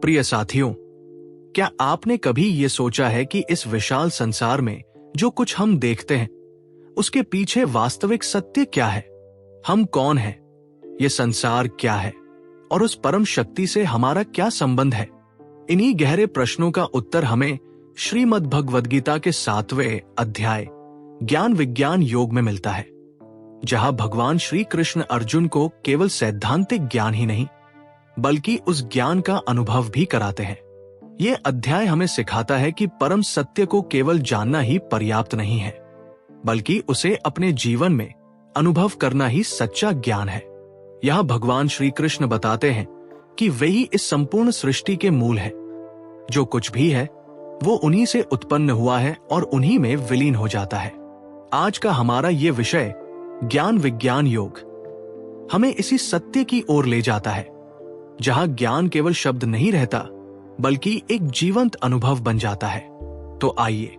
प्रिय साथियों, क्या आपने कभी ये सोचा है कि इस विशाल संसार में जो कुछ हम देखते हैं उसके पीछे वास्तविक सत्य क्या है? हम कौन हैं? ये संसार क्या है? और उस परम शक्ति से हमारा क्या संबंध है? इन्हीं गहरे प्रश्नों का उत्तर हमें श्रीमद् भगवद गीता के 7वें अध्याय ज्ञान विज्ञान योग में मिलता है, जहां भगवान श्री कृष्ण अर्जुन को केवल सैद्धांतिक ज्ञान ही नहीं बल्कि उस ज्ञान का अनुभव भी कराते हैं। ये अध्याय हमें सिखाता है कि परम सत्य को केवल जानना ही पर्याप्त नहीं है, बल्कि उसे अपने जीवन में अनुभव करना ही सच्चा ज्ञान है। यहाँ भगवान श्री कृष्ण बताते हैं कि वही इस संपूर्ण सृष्टि के मूल है। जो कुछ भी है वो उन्हीं से उत्पन्न हुआ है और उन्हीं में विलीन हो जाता है। आज का हमारा ये विषय ज्ञान विज्ञान योग हमें इसी सत्य की ओर ले जाता है, जहां ज्ञान केवल शब्द नहीं रहता बल्कि एक जीवंत अनुभव बन जाता है। तो आइए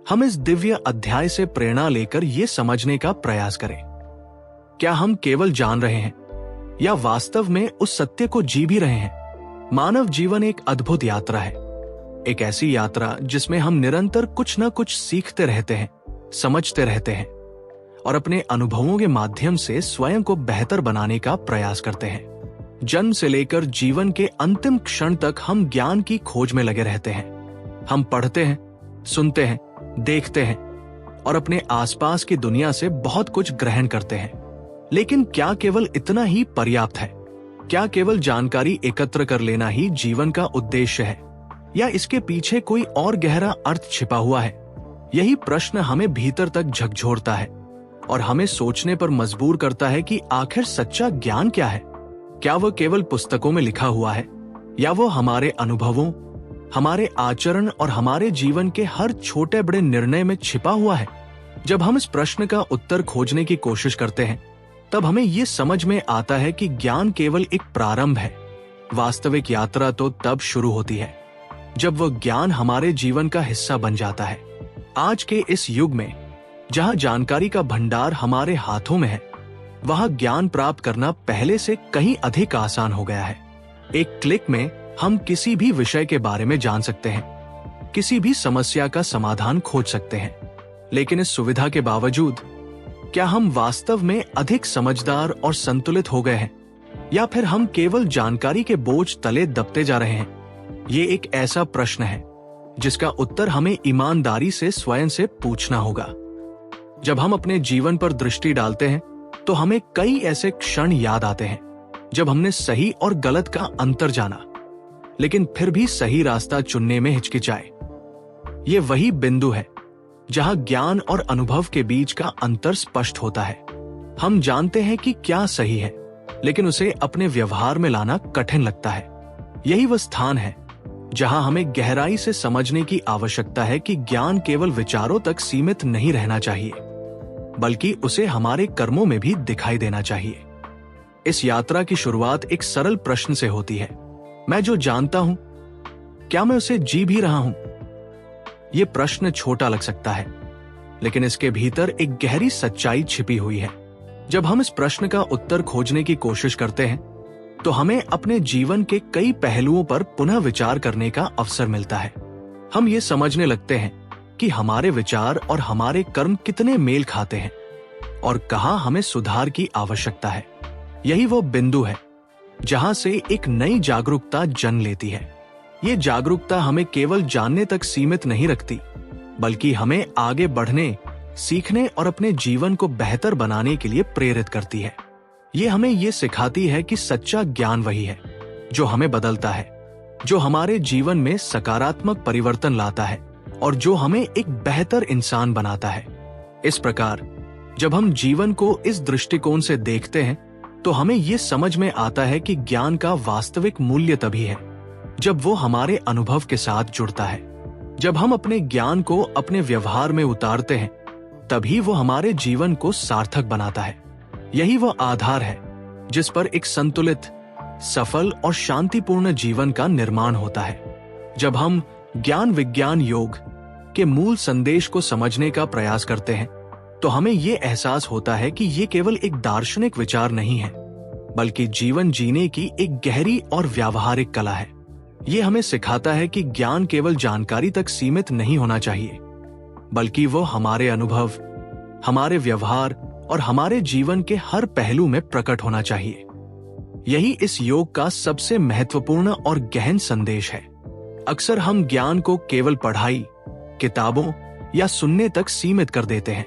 हम इस दिव्य अध्याय से प्रेरणा लेकर ये समझने का प्रयास करें, क्या हम केवल जान रहे हैं या वास्तव में उस सत्य को जी भी रहे हैं? मानव जीवन एक अद्भुत यात्रा है, एक ऐसी यात्रा जिसमें हम निरंतर कुछ न कुछ सीखते रहते हैं, समझते रहते हैं और अपने अनुभवों के माध्यम से स्वयं को बेहतर बनाने का प्रयास करते हैं। जन्म से लेकर जीवन के अंतिम क्षण तक हम ज्ञान की खोज में लगे रहते हैं। हम पढ़ते हैं, सुनते हैं, देखते हैं और अपने आसपास की दुनिया से बहुत कुछ ग्रहण करते हैं। लेकिन क्या केवल इतना ही पर्याप्त है? क्या केवल जानकारी एकत्र कर लेना ही जीवन का उद्देश्य है, या इसके पीछे कोई और गहरा अर्थ छिपा हुआ है? यही प्रश्न हमें भीतर तक झकझोरता है और हमें सोचने पर मजबूर करता है कि आखिर सच्चा ज्ञान क्या है? क्या वह केवल पुस्तकों में लिखा हुआ है, या वो हमारे अनुभवों, हमारे आचरण और हमारे जीवन के हर छोटे बड़े निर्णय में छिपा हुआ है? जब हम इस प्रश्न का उत्तर खोजने की कोशिश करते हैं, तब हमें ये समझ में आता है कि ज्ञान केवल एक प्रारंभ है। वास्तविक यात्रा तो तब शुरू होती है जब वह ज्ञान हमारे जीवन का हिस्सा बन जाता है। आज के इस युग में जहां जानकारी का भंडार हमारे हाथों में है, वहां ज्ञान प्राप्त करना पहले से कहीं अधिक आसान हो गया है। एक क्लिक में हम किसी भी विषय के बारे में जान सकते हैं, किसी भी समस्या का समाधान खोज सकते हैं। लेकिन इस सुविधा के बावजूद क्या हम वास्तव में अधिक समझदार और संतुलित हो गए हैं, या फिर हम केवल जानकारी के बोझ तले दबते जा रहे हैं? ये एक ऐसा प्रश्न है जिसका उत्तर हमें ईमानदारी से स्वयं से पूछना होगा। जब हम अपने जीवन पर दृष्टि डालते हैं तो हमें कई ऐसे क्षण याद आते हैं जब हमने सही और गलत का अंतर जाना, लेकिन फिर भी सही रास्ता चुनने में हिचकिचाए। ये वही बिंदु है जहां ज्ञान और अनुभव के बीच का अंतर स्पष्ट होता है। हम जानते हैं कि क्या सही है, लेकिन उसे अपने व्यवहार में लाना कठिन लगता है। यही वह स्थान है जहां हमें गहराई से समझने की आवश्यकता है कि ज्ञान केवल विचारों तक सीमित नहीं रहना चाहिए, बल्कि उसे हमारे कर्मों में भी दिखाई देना चाहिए। इस यात्रा की शुरुआत एक सरल प्रश्न से होती है, मैं जो जानता हूं, क्या मैं उसे जी भी रहा हूं? यह प्रश्न छोटा लग सकता है, लेकिन इसके भीतर एक गहरी सच्चाई छिपी हुई है। जब हम इस प्रश्न का उत्तर खोजने की कोशिश करते हैं तो हमें अपने जीवन के कई पहलुओं पर पुनः विचार करने का अवसर मिलता है। हम ये समझने लगते हैं कि हमारे विचार और हमारे कर्म कितने मेल खाते हैं और कहां हमें सुधार की आवश्यकता है। यही वो बिंदु है जहां से एक नई जागरूकता जन्म लेती है। ये जागरूकता हमें केवल जानने तक सीमित नहीं रखती, बल्कि हमें आगे बढ़ने, सीखने और अपने जीवन को बेहतर बनाने के लिए प्रेरित करती है। ये हमें ये सिखाती है कि सच्चा ज्ञान वही है जो हमें बदलता है, जो हमारे जीवन में सकारात्मक परिवर्तन लाता है और जो हमें एक बेहतर इंसान बनाता है। इस प्रकार जब हम जीवन को इस दृष्टिकोण से देखते हैं तो हमें ये समझ में आता है कि ज्ञान का वास्तविक मूल्य तभी है जब वो हमारे अनुभव के साथ जुड़ता है। जब हम अपने ज्ञान को अपने व्यवहार में उतारते हैं, तभी वो हमारे जीवन को सार्थक बनाता है। यही वो आधार है जिस पर एक संतुलित, सफल और शांतिपूर्ण जीवन का निर्माण होता है। जब हम ज्ञान विज्ञान योग के मूल संदेश को समझने का प्रयास करते हैं, तो हमें ये एहसास होता है कि ये केवल एक दार्शनिक विचार नहीं है, बल्कि जीवन जीने की एक गहरी और व्यावहारिक कला है। ये हमें सिखाता है कि ज्ञान केवल जानकारी तक सीमित नहीं होना चाहिए, बल्कि वो हमारे अनुभव, हमारे व्यवहार और हमारे जीवन के हर पहलू में प्रकट होना चाहिए। यही इस योग का सबसे महत्वपूर्ण और गहन संदेश है। अक्सर हम ज्ञान को केवल पढ़ाई, किताबों या सुनने तक सीमित कर देते हैं।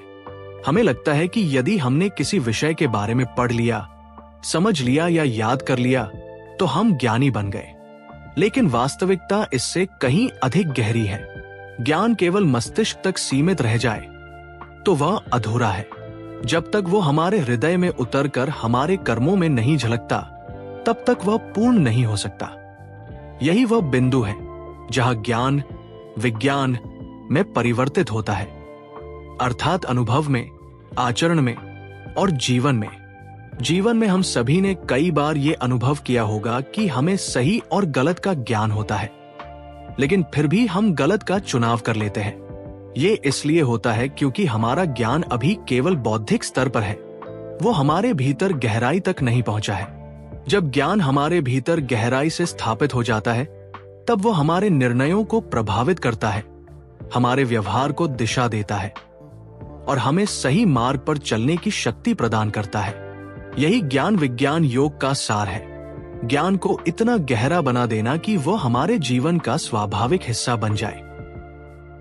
हमें लगता है कि यदि हमने किसी विषय के बारे में पढ़ लिया, समझ लिया या याद कर लिया तो हम ज्ञानी बन गए। लेकिन वास्तविकता इससे कहीं अधिक गहरी है। ज्ञान केवल मस्तिष्क तक सीमित रह जाए तो वह अधूरा है। जब तक वो हमारे हृदय में उतरकर हमारे कर्मों में नहीं झलकता, तब तक वह पूर्ण नहीं हो सकता। यही वह बिंदु है जहां ज्ञान विज्ञान में परिवर्तित होता है, अर्थात अनुभव में, आचरण में और जीवन में। जीवन में हम सभी ने कई बार ये अनुभव किया होगा कि हमें सही और गलत का ज्ञान होता है, लेकिन फिर भी हम गलत का चुनाव कर लेते हैं। ये इसलिए होता है क्योंकि हमारा ज्ञान अभी केवल बौद्धिक स्तर पर है, वो हमारे भीतर गहराई तक नहीं पहुंचा है। जब ज्ञान हमारे भीतर गहराई से स्थापित हो जाता है, तब वो हमारे निर्णयों को प्रभावित करता है, हमारे व्यवहार को दिशा देता है और हमें सही मार्ग पर चलने की शक्ति प्रदान करता है। यही ज्ञान विज्ञान योग का सार है। ज्ञान को इतना गहरा बना देना कि वो हमारे जीवन का स्वाभाविक हिस्सा बन जाए।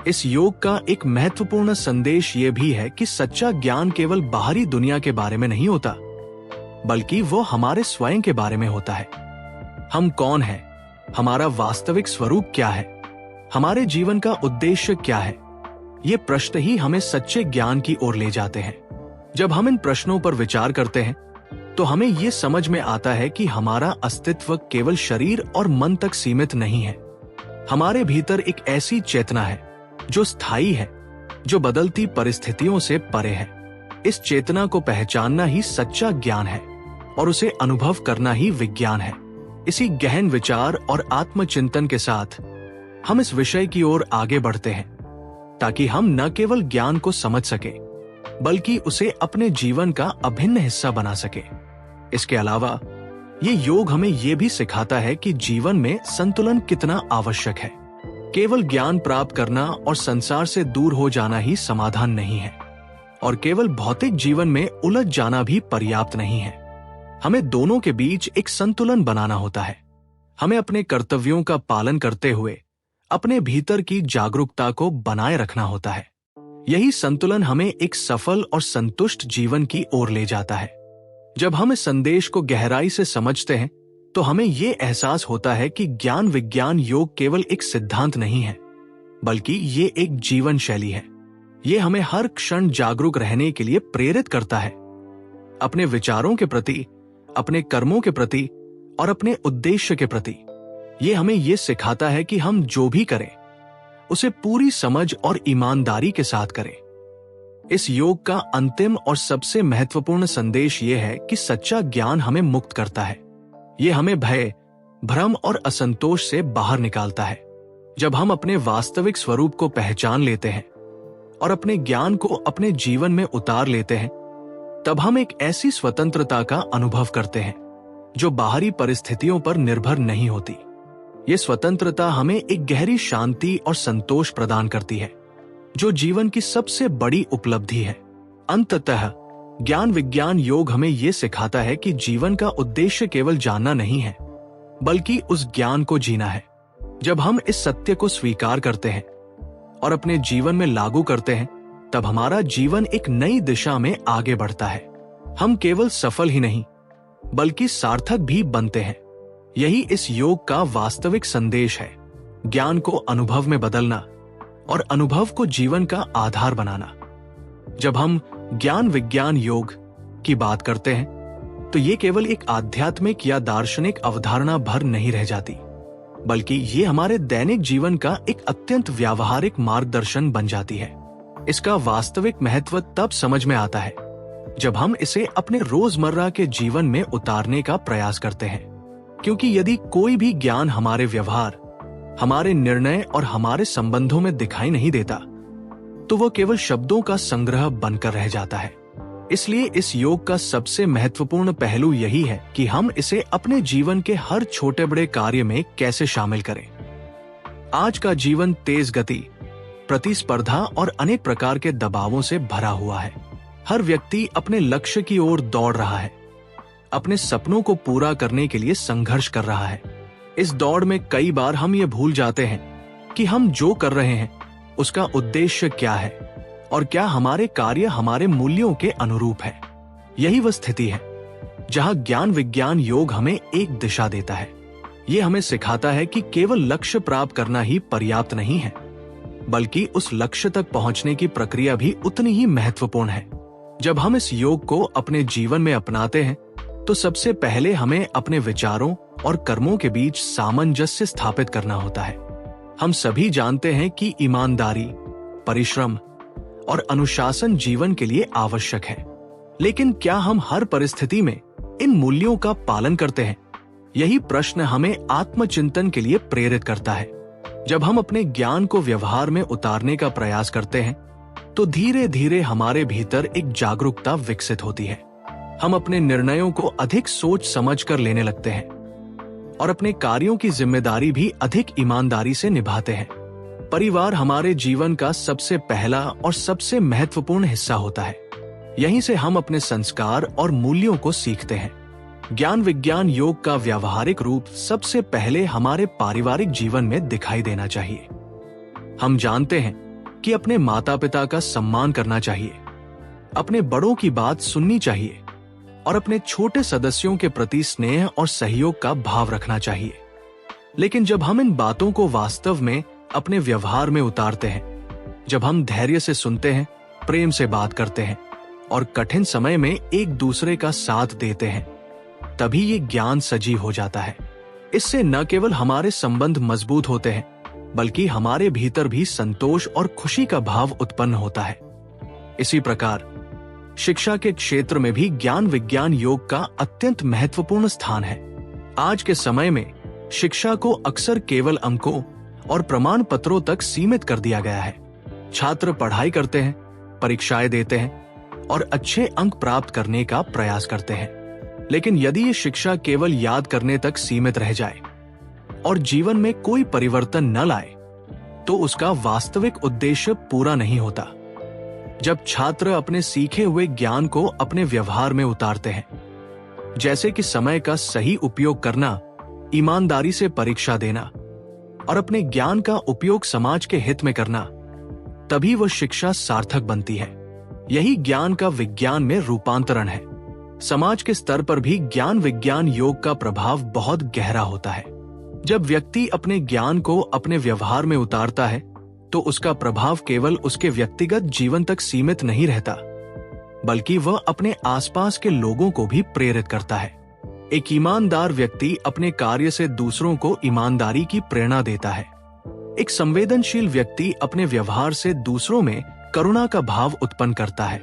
इस योग का एक महत्वपूर्ण संदेश ये भी है कि सच्चा ज्ञान केवल बाहरी दुनिया के बारे में नहीं होता, बल्कि वो हमारे स्वयं के बारे में होता है। हम कौन हैं? हमारा वास्तविक स्वरूप क्या है? हमारे जीवन का उद्देश्य क्या है? ये प्रश्न ही हमें सच्चे ज्ञान की ओर ले जाते हैं। जब हम इन प्रश्नों पर विचार करते हैं तो हमें ये समझ में आता है कि हमारा अस्तित्व केवल शरीर और मन तक सीमित नहीं है। हमारे भीतर एक ऐसी चेतना है जो स्थायी है, जो बदलती परिस्थितियों से परे है। इस चेतना को पहचानना ही सच्चा ज्ञान है और उसे अनुभव करना ही विज्ञान है। इसी गहन विचार और आत्मचिंतन के साथ हम इस विषय की ओर आगे बढ़ते हैं, ताकि हम न केवल ज्ञान को समझ सके, बल्कि उसे अपने जीवन का अभिन्न हिस्सा बना सके। इसके अलावा ये योग हमें ये भी सिखाता है कि जीवन में संतुलन कितना आवश्यक है। केवल ज्ञान प्राप्त करना और संसार से दूर हो जाना ही समाधान नहीं है, और केवल भौतिक जीवन में उलझ जाना भी पर्याप्त नहीं है। हमें दोनों के बीच एक संतुलन बनाना होता है। हमें अपने कर्तव्यों का पालन करते हुए अपने भीतर की जागरूकता को बनाए रखना होता है। यही संतुलन हमें एक सफल और संतुष्ट जीवन की ओर ले जाता है। जब हम इस संदेश को गहराई से समझते हैं तो हमें यह एहसास होता है कि ज्ञान विज्ञान योग केवल एक सिद्धांत नहीं है, बल्कि ये एक जीवन शैली है। ये हमें हर क्षण जागरूक रहने के लिए प्रेरित करता है, अपने विचारों के प्रति, अपने कर्मों के प्रति और अपने उद्देश्य के प्रति। ये हमें ये सिखाता है कि हम जो भी करें उसे पूरी समझ और ईमानदारी के साथ करें। इस योग का अंतिम और सबसे महत्वपूर्ण संदेश ये है कि सच्चा ज्ञान हमें मुक्त करता है। ये हमें भय, भ्रम और असंतोष से बाहर निकालता है। जब हम अपने वास्तविक स्वरूप को पहचान लेते हैं और अपने ज्ञान को अपने जीवन में उतार लेते हैं, तब हम एक ऐसी स्वतंत्रता का अनुभव करते हैं जो बाहरी परिस्थितियों पर निर्भर नहीं होती। ये स्वतंत्रता हमें एक गहरी शांति और संतोष प्रदान करती है, जो जीवन की सबसे बड़ी उपलब्धि है। अंततः ज्ञान विज्ञान योग हमें यह सिखाता है कि जीवन का उद्देश्य केवल जानना नहीं है, बल्कि उस ज्ञान को जीना है। जब हम इस सत्य को स्वीकार करते हैं और अपने जीवन में लागू करते हैं, तब हमारा जीवन एक नई दिशा में आगे बढ़ता है। हम केवल सफल ही नहीं, बल्कि सार्थक भी बनते हैं। यही इस योग का वास्तविक संदेश है। ज्ञान को अनुभव में बदलना और अनुभव को जीवन का आधार बनाना। जब हम ज्ञान विज्ञान योग की बात करते हैं तो ये केवल एक आध्यात्मिक या दार्शनिक अवधारणा भर नहीं रह जाती, बल्कि ये हमारे दैनिक जीवन का एक अत्यंत व्यावहारिक मार्गदर्शन बन जाती है। इसका वास्तविक महत्व तब समझ में आता है जब हम इसे अपने रोजमर्रा के जीवन में उतारने का प्रयास करते हैं, क्योंकि यदि कोई भी ज्ञान हमारे व्यवहार, हमारे निर्णय और हमारे संबंधों में दिखाई नहीं देता, तो वो केवल शब्दों का संग्रह बनकर रह जाता है। इसलिए इस योग का सबसे महत्वपूर्ण पहलू यही है कि हम इसे अपने जीवन के हर छोटे बड़े कार्य में कैसे शामिल करें। आज का जीवन तेज गति, प्रतिस्पर्धा और अनेक प्रकार के दबावों से भरा हुआ है। हर व्यक्ति अपने लक्ष्य की ओर दौड़ रहा है, अपने सपनों को पूरा करने के लिए संघर्ष कर रहा है। इस दौड़ में कई बार हम ये भूल जाते हैं कि हम जो कर रहे हैं उसका उद्देश्य क्या है और क्या हमारे कार्य हमारे मूल्यों के अनुरूप है। यही वह स्थिति है जहां ज्ञान विज्ञान योग हमें एक दिशा देता है। ये हमें सिखाता है कि केवल लक्ष्य प्राप्त करना ही पर्याप्त नहीं है, बल्कि उस लक्ष्य तक पहुंचने की प्रक्रिया भी उतनी ही महत्वपूर्ण है। जब हम इस योग को अपने जीवन में अपनाते हैं तो सबसे पहले हमें अपने विचारों और कर्मों के बीच सामंजस्य स्थापित करना होता है। हम सभी जानते हैं कि ईमानदारी, परिश्रम और अनुशासन जीवन के लिए आवश्यक है, लेकिन क्या हम हर परिस्थिति में इन मूल्यों का पालन करते हैं? यही प्रश्न हमें आत्मचिंतन के लिए प्रेरित करता है। जब हम अपने ज्ञान को व्यवहार में उतारने का प्रयास करते हैं तो धीरे धीरे हमारे भीतर एक जागरूकता विकसित होती है। हम अपने निर्णयों को अधिक सोच समझ कर लेने लगते हैं और अपने कार्यों की जिम्मेदारी भी अधिक ईमानदारी से निभाते हैं। परिवार हमारे जीवन का सबसे पहला और सबसे महत्वपूर्ण हिस्सा होता है। यहीं से हम अपने संस्कार और मूल्यों को सीखते हैं। ज्ञान विज्ञान योग का व्यावहारिक रूप सबसे पहले हमारे पारिवारिक जीवन में दिखाई देना चाहिए। हम जानते हैं कि अपने माता पिता का सम्मान करना चाहिए, अपने बड़ों की बात सुननी चाहिए और अपने छोटे सदस्यों के प्रति स्नेह और सहयोग का भाव रखना चाहिए। लेकिन जब हम इन बातों को वास्तव में अपने व्यवहार में उतारते हैं, जब हम धैर्य से सुनते हैं, प्रेम से बात करते हैं और कठिन समय में एक दूसरे का साथ देते हैं, तभी ये ज्ञान सजीव हो जाता है। इससे न केवल हमारे संबंध मजबूत होते हैं, बल्कि हमारे भीतर भी संतोष और खुशी का भाव उत्पन्न होता है। इसी प्रकार शिक्षा के क्षेत्र में भी ज्ञान विज्ञान योग का अत्यंत महत्वपूर्ण स्थान है। आज के समय में शिक्षा को अक्सर केवल अंकों और प्रमाण पत्रों तक सीमित कर दिया गया है। छात्र पढ़ाई करते हैं, परीक्षाएं देते हैं और अच्छे अंक प्राप्त करने का प्रयास करते हैं, लेकिन यदि ये शिक्षा केवल याद करने तक सीमित रह जाए और जीवन में कोई परिवर्तन न लाए, तो उसका वास्तविक उद्देश्य पूरा नहीं होता। जब छात्र अपने सीखे हुए ज्ञान को अपने व्यवहार में उतारते हैं, जैसे कि समय का सही उपयोग करना, ईमानदारी से परीक्षा देना और अपने ज्ञान का उपयोग समाज के हित में करना, तभी वह शिक्षा सार्थक बनती है। यही ज्ञान का विज्ञान में रूपांतरण है। समाज के स्तर पर भी ज्ञान विज्ञान योग का प्रभाव बहुत गहरा होता है। जब व्यक्ति अपने ज्ञान को अपने व्यवहार में उतारता है तो उसका प्रभाव केवल उसके व्यक्तिगत जीवन तक सीमित नहीं रहता, बल्कि वह अपने आसपास के लोगों को भी प्रेरित करता है। एक ईमानदार व्यक्ति अपने कार्य से दूसरों को ईमानदारी की प्रेरणा देता है। एक संवेदनशील व्यक्ति अपने व्यवहार से दूसरों में करुणा का भाव उत्पन्न करता है।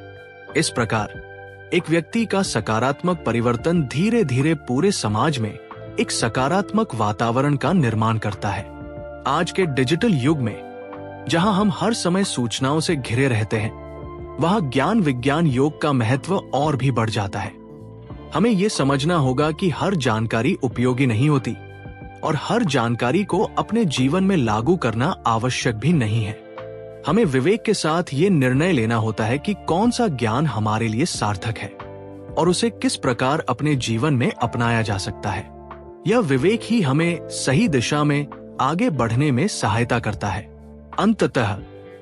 इस प्रकार एक व्यक्ति का सकारात्मक परिवर्तन धीरे धीरे पूरे समाज में एक सकारात्मक वातावरण का निर्माण करता है। आज के डिजिटल युग में जहां हम हर समय सूचनाओं से घिरे रहते हैं, वहां ज्ञान विज्ञान योग का महत्व और भी बढ़ जाता है। हमें यह समझना होगा कि हर जानकारी उपयोगी नहीं होती और हर जानकारी को अपने जीवन में लागू करना आवश्यक भी नहीं है। हमें विवेक के साथ ये निर्णय लेना होता है कि कौन सा ज्ञान हमारे लिए सार्थक है और उसे किस प्रकार अपने जीवन में अपनाया जा सकता है। यह विवेक ही हमें सही दिशा में आगे बढ़ने में सहायता करता है। अंततः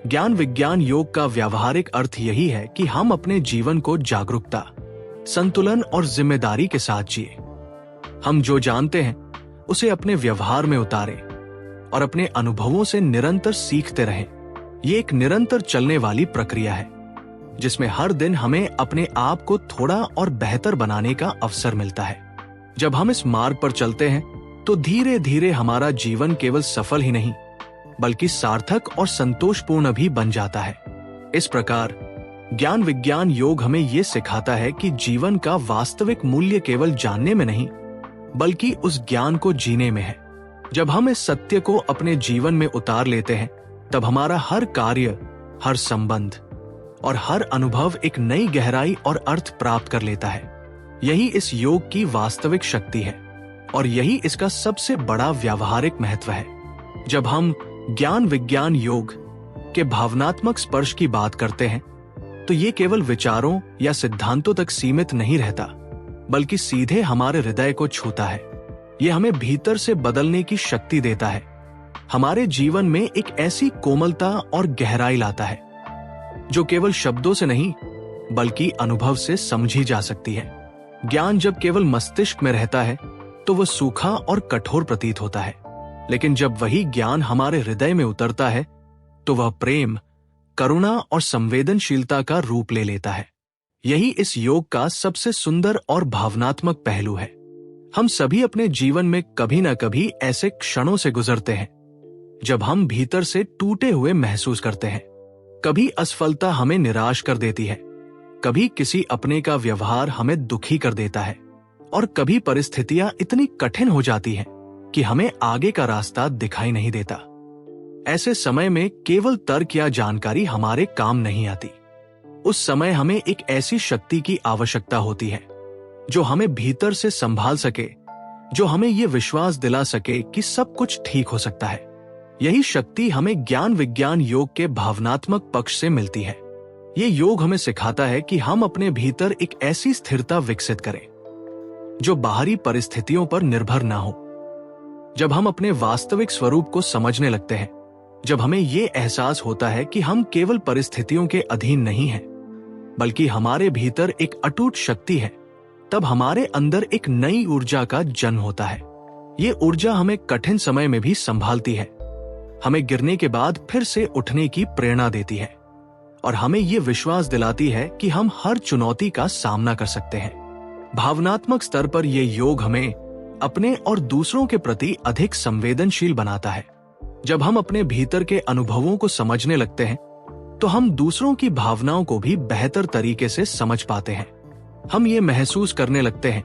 ज्ञान विज्ञान योग का व्यावहारिक अर्थ यही है कि हम अपने जीवन को जागरूकता, संतुलन और जिम्मेदारी के साथ जिए। हम जो जानते हैं उसे अपने व्यवहार में उतारें और अपने अनुभवों से निरंतर सीखते रहें। ये एक निरंतर चलने वाली प्रक्रिया है जिसमें हर दिन हमें अपने आप को थोड़ा और बेहतर बनाने का अवसर मिलता है। जब हम इस मार्ग पर चलते हैं तो धीरे धीरे हमारा जीवन केवल सफल ही नहीं बल्कि सार्थक और संतोषपूर्ण भी बन जाता है। इस प्रकार ज्ञान विज्ञान योग हमें ये सिखाता है कि जीवन का वास्तविक मूल्य केवल जानने में नहीं बल्कि उस ज्ञान को जीने में है। जब हम इस सत्य को अपने जीवन में उतार लेते हैं, तब हमारा हर कार्य, हर संबंध और हर अनुभव एक नई गहराई और अर्थ प्राप्त कर लेता है। यही इस योग की वास्तविक शक्ति है और यही इसका सबसे बड़ा व्यावहारिक महत्व है। जब हम ज्ञान विज्ञान योग के भावनात्मक स्पर्श की बात करते हैं तो ये केवल विचारों या सिद्धांतों तक सीमित नहीं रहता, बल्कि सीधे हमारे हृदय को छूता है। ये हमें भीतर से बदलने की शक्ति देता है, हमारे जीवन में एक ऐसी कोमलता और गहराई लाता है जो केवल शब्दों से नहीं बल्कि अनुभव से समझी जा सकती है। ज्ञान जब केवल मस्तिष्क में रहता है तो वह सूखा और कठोर प्रतीत होता है, लेकिन जब वही ज्ञान हमारे हृदय में उतरता है तो वह प्रेम, करुणा और संवेदनशीलता का रूप ले लेता है। यही इस योग का सबसे सुंदर और भावनात्मक पहलू है। हम सभी अपने जीवन में कभी न कभी ऐसे क्षणों से गुजरते हैं जब हम भीतर से टूटे हुए महसूस करते हैं। कभी असफलता हमें निराश कर देती है, कभी किसी अपने का व्यवहार हमें दुखी कर देता है और कभी परिस्थितियां इतनी कठिन हो जाती हैं कि हमें आगे का रास्ता दिखाई नहीं देता। ऐसे समय में केवल तर्क या जानकारी हमारे काम नहीं आती। उस समय हमें एक ऐसी शक्ति की आवश्यकता होती है जो हमें भीतर से संभाल सके, जो हमें यह विश्वास दिला सके कि सब कुछ ठीक हो सकता है। यही शक्ति हमें ज्ञान विज्ञान योग के भावनात्मक पक्ष से मिलती है। ये योग हमें सिखाता है कि हम अपने भीतर एक ऐसी स्थिरता विकसित करें जो बाहरी परिस्थितियों पर निर्भर ना हो। जब हम अपने वास्तविक स्वरूप को समझने लगते हैं, जब हमें यह एहसास होता है कि हम केवल परिस्थितियों के अधीन नहीं हैं, बल्कि हमारे भीतर एक अटूट शक्ति है, तब हमारे अंदर एक नई ऊर्जा का जन्म होता है। ये ऊर्जा हमें कठिन समय में भी संभालती है, हमें गिरने के बाद फिर से उठने की प्रेरणा देती है और हमें ये विश्वास दिलाती है कि हम हर चुनौती का सामना कर सकते हैं। भावनात्मक स्तर पर यह योग हमें अपने और दूसरों के प्रति अधिक संवेदनशील बनाता है। जब हम अपने भीतर के अनुभवों को समझने लगते हैं तो हम दूसरों की भावनाओं को भी बेहतर तरीके से समझ पाते हैं। हम ये महसूस करने लगते हैं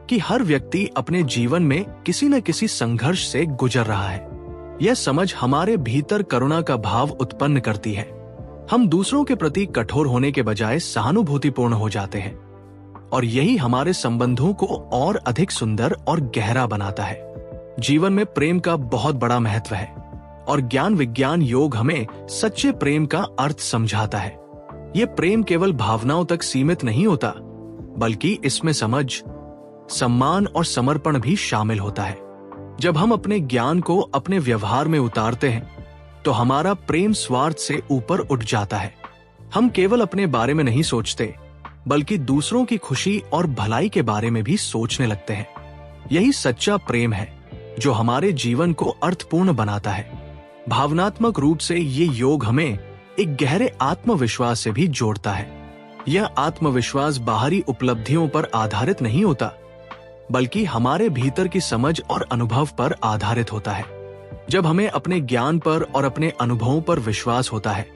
कि हर व्यक्ति अपने जीवन में किसी न किसी संघर्ष से गुजर रहा है। यह समझ हमारे भीतर करुणा का भाव उत्पन्न करती है। हम दूसरों के प्रति कठोर होने के बजाय सहानुभूतिपूर्ण हो जाते हैं और यही हमारे संबंधों को और अधिक सुंदर और गहरा बनाता है। जीवन में प्रेम का बहुत बड़ा महत्व है और ज्ञान विज्ञान योग हमें सच्चे प्रेम का अर्थ समझाता है। यह प्रेम केवल भावनाओं तक सीमित नहीं होता, बल्कि इसमें समझ, सम्मान और समर्पण भी शामिल होता है। जब हम अपने ज्ञान को अपने व्यवहार में उतारते हैं तो हमारा प्रेम स्वार्थ से ऊपर उठ जाता है। हम केवल अपने बारे में नहीं सोचते, बल्कि दूसरों की खुशी और भलाई के बारे में भी सोचने लगते हैं। यही सच्चा प्रेम है जो हमारे जीवन को अर्थपूर्ण बनाता है। भावनात्मक रूप से ये योग हमें एक गहरे आत्मविश्वास से भी जोड़ता है। यह आत्मविश्वास बाहरी उपलब्धियों पर आधारित नहीं होता, बल्कि हमारे भीतर की समझ और अनुभव पर आधारित होता है। जब हमें अपने ज्ञान पर और अपने अनुभवों पर विश्वास होता है,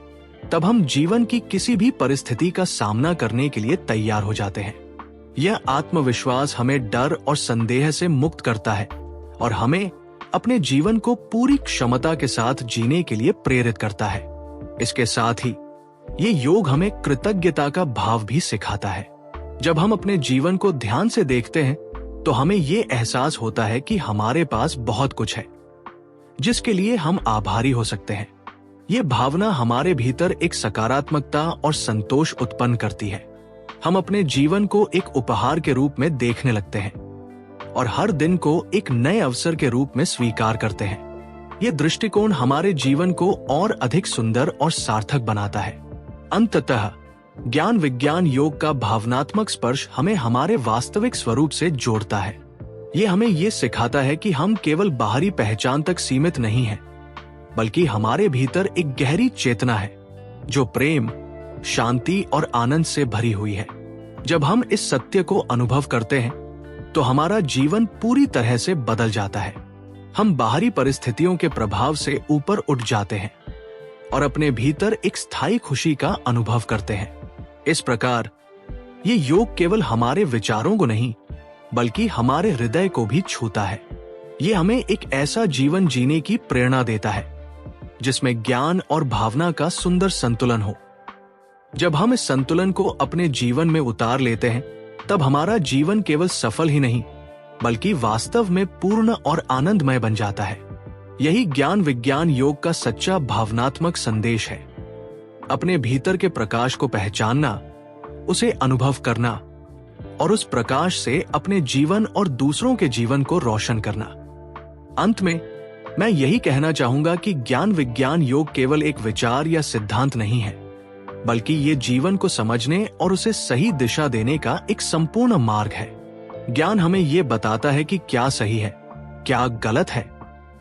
तब हम जीवन की किसी भी परिस्थिति का सामना करने के लिए तैयार हो जाते हैं। यह आत्मविश्वास हमें डर और संदेह से मुक्त करता है और हमें अपने जीवन को पूरी क्षमता के साथ जीने के लिए प्रेरित करता है। इसके साथ ही ये योग हमें कृतज्ञता का भाव भी सिखाता है। जब हम अपने जीवन को ध्यान से देखते हैं तो हमें ये एहसास होता है कि हमारे पास बहुत कुछ है जिसके लिए हम आभारी हो सकते हैं। ये भावना हमारे भीतर एक सकारात्मकता और संतोष उत्पन्न करती है। हम अपने जीवन को एक उपहार के रूप में देखने लगते हैं और हर दिन को एक नए अवसर के रूप में स्वीकार करते हैं। ये दृष्टिकोण हमारे जीवन को और अधिक सुंदर और सार्थक बनाता है। अंततः ज्ञान विज्ञान योग का भावनात्मक स्पर्श हमें हमारे वास्तविक स्वरूप से जोड़ता है। ये हमें ये सिखाता है कि हम केवल बाहरी पहचान तक सीमित नहीं हैं, बल्कि हमारे भीतर एक गहरी चेतना है जो प्रेम, शांति और आनंद से भरी हुई है। जब हम इस सत्य को अनुभव करते हैं तो हमारा जीवन पूरी तरह से बदल जाता है। हम बाहरी परिस्थितियों के प्रभाव से ऊपर उठ जाते हैं और अपने भीतर एक स्थायी खुशी का अनुभव करते हैं। इस प्रकार ये योग केवल हमारे विचारों को नहीं, बल्कि हमारे हृदय को भी छूता है। ये हमें एक ऐसा जीवन जीने की प्रेरणा देता है जिसमें ज्ञान और भावना का सुंदर संतुलन हो। जब हम इस संतुलन को अपने जीवन में उतार लेते हैं, तब हमारा जीवन केवल सफल ही नहीं बल्कि वास्तव में पूर्ण और आनंदमय बन जाता है। यही ज्ञान विज्ञान योग का सच्चा भावनात्मक संदेश है। अपने भीतर के प्रकाश को पहचानना, उसे अनुभव करना और उस प्रकाश से अपने जीवन और दूसरों के जीवन को रोशन करना। अंत में मैं यही कहना चाहूंगा कि ज्ञान विज्ञान योग केवल एक विचार या सिद्धांत नहीं है, बल्कि ये जीवन को समझने और उसे सही दिशा देने का एक संपूर्ण मार्ग है। ज्ञान हमें ये बताता है कि क्या सही है, क्या गलत है,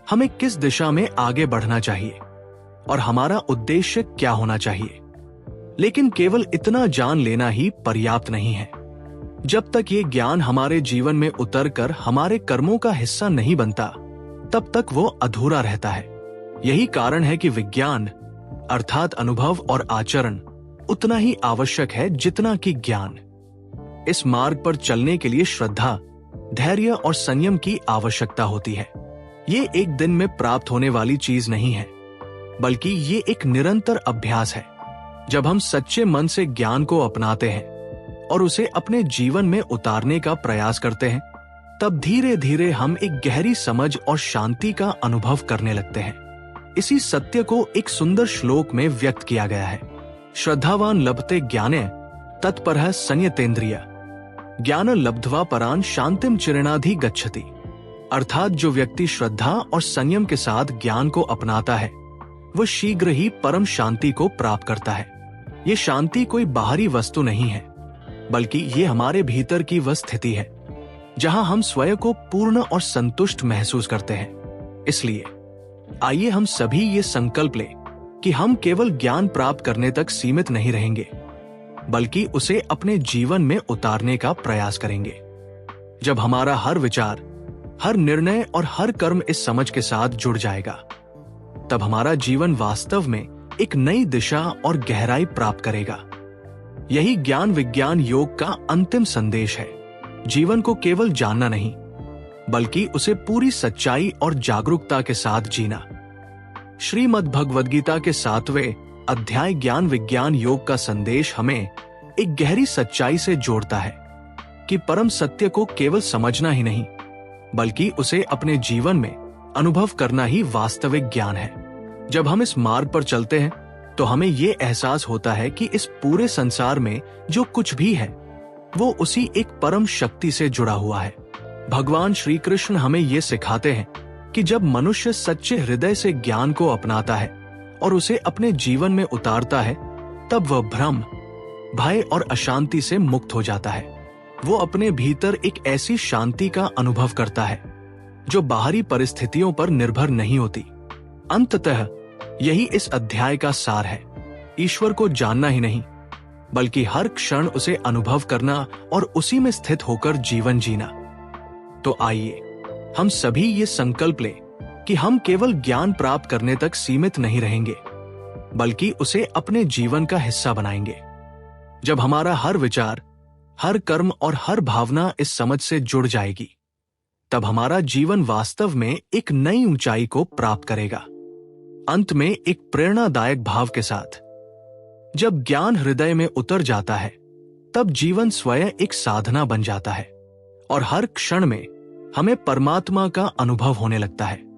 हमें किस दिशा में आगे बढ़ना चाहिए और हमारा उद्देश्य क्या होना चाहिए। लेकिन केवल इतना जान लेना ही पर्याप्त नहीं है। जब तक ये ज्ञान हमारे जीवन में उतरकर हमारे कर्मों का हिस्सा नहीं बनता, तब तक वो अधूरा रहता है। यही कारण है कि विज्ञान अर्थात अनुभव और आचरण उतना ही आवश्यक है जितना कि ज्ञान। इस मार्ग पर चलने के लिए श्रद्धा, धैर्य और संयम की आवश्यकता होती है। ये एक दिन में प्राप्त होने वाली चीज नहीं है, बल्कि ये एक निरंतर अभ्यास है। जब हम सच्चे मन से ज्ञान को अपनाते हैं और उसे अपने जीवन में उतारने का प्रयास करते हैं, तब धीरे धीरे हम एक गहरी समझ और शांति का अनुभव करने लगते हैं। इसी सत्य को एक सुंदर श्लोक में व्यक्त किया गया है। श्रद्धावान लभते ज्ञाने तत्परः संयतेन्द्रिय ज्ञान लब्ध्वा परान शांतिम चिरणाधि गच्छति। अर्थात जो व्यक्ति श्रद्धा और संयम के साथ ज्ञान को अपनाता है, वह शीघ्र ही परम शांति को प्राप्त करता है। ये शांति कोई बाहरी वस्तु नहीं है, बल्कि ये हमारे भीतर की वह स्थिति है जहां हम स्वयं को पूर्ण और संतुष्ट महसूस करते हैं। इसलिए आइए हम सभी ये संकल्प लें कि हम केवल ज्ञान प्राप्त करने तक सीमित नहीं रहेंगे, बल्कि उसे अपने जीवन में उतारने का प्रयास करेंगे। जब हमारा हर विचार, हर निर्णय और हर कर्म इस समझ के साथ जुड़ जाएगा, तब हमारा जीवन वास्तव में एक नई दिशा और गहराई प्राप्त करेगा। यही ज्ञान विज्ञान योग का अंतिम संदेश है। जीवन को केवल जानना नहीं, बल्कि उसे पूरी सच्चाई और जागरूकता के साथ जीना। श्रीमद् भगवद गीता के 7वें अध्याय ज्ञान विज्ञान योग का संदेश हमें एक गहरी सच्चाई से जोड़ता है कि परम सत्य को केवल समझना ही नहीं, बल्कि उसे अपने जीवन में अनुभव करना ही वास्तविक ज्ञान है। जब हम इस मार्ग पर चलते हैं, तो हमें ये एहसास होता है कि इस पूरे संसार में जो कुछ भी है, वो उसी एक परम शक्ति से जुड़ा हुआ है। भगवान श्री कृष्ण हमें ये सिखाते हैं कि जब मनुष्य सच्चे हृदय से ज्ञान को अपनाता है और उसे अपने जीवन में उतारता है, तब वह भ्रम, भय और अशांति से मुक्त हो जाता है। वो अपने भीतर एक ऐसी शांति का अनुभव करता है जो बाहरी परिस्थितियों पर निर्भर नहीं होती। अंततः यही इस अध्याय का सार है। ईश्वर को जानना ही नहीं, बल्कि हर क्षण उसे अनुभव करना और उसी में स्थित होकर जीवन जीना। तो आइए हम सभी ये संकल्प लें कि हम केवल ज्ञान प्राप्त करने तक सीमित नहीं रहेंगे, बल्कि उसे अपने जीवन का हिस्सा बनाएंगे। जब हमारा हर विचार, हर कर्म और हर भावना इस समझ से जुड़ जाएगी, तब हमारा जीवन वास्तव में एक नई ऊंचाई को प्राप्त करेगा। अंत में एक प्रेरणादायक भाव के साथ, जब ज्ञान हृदय में उतर जाता है, तब जीवन स्वयं एक साधना बन जाता है और हर क्षण में हमें परमात्मा का अनुभव होने लगता है।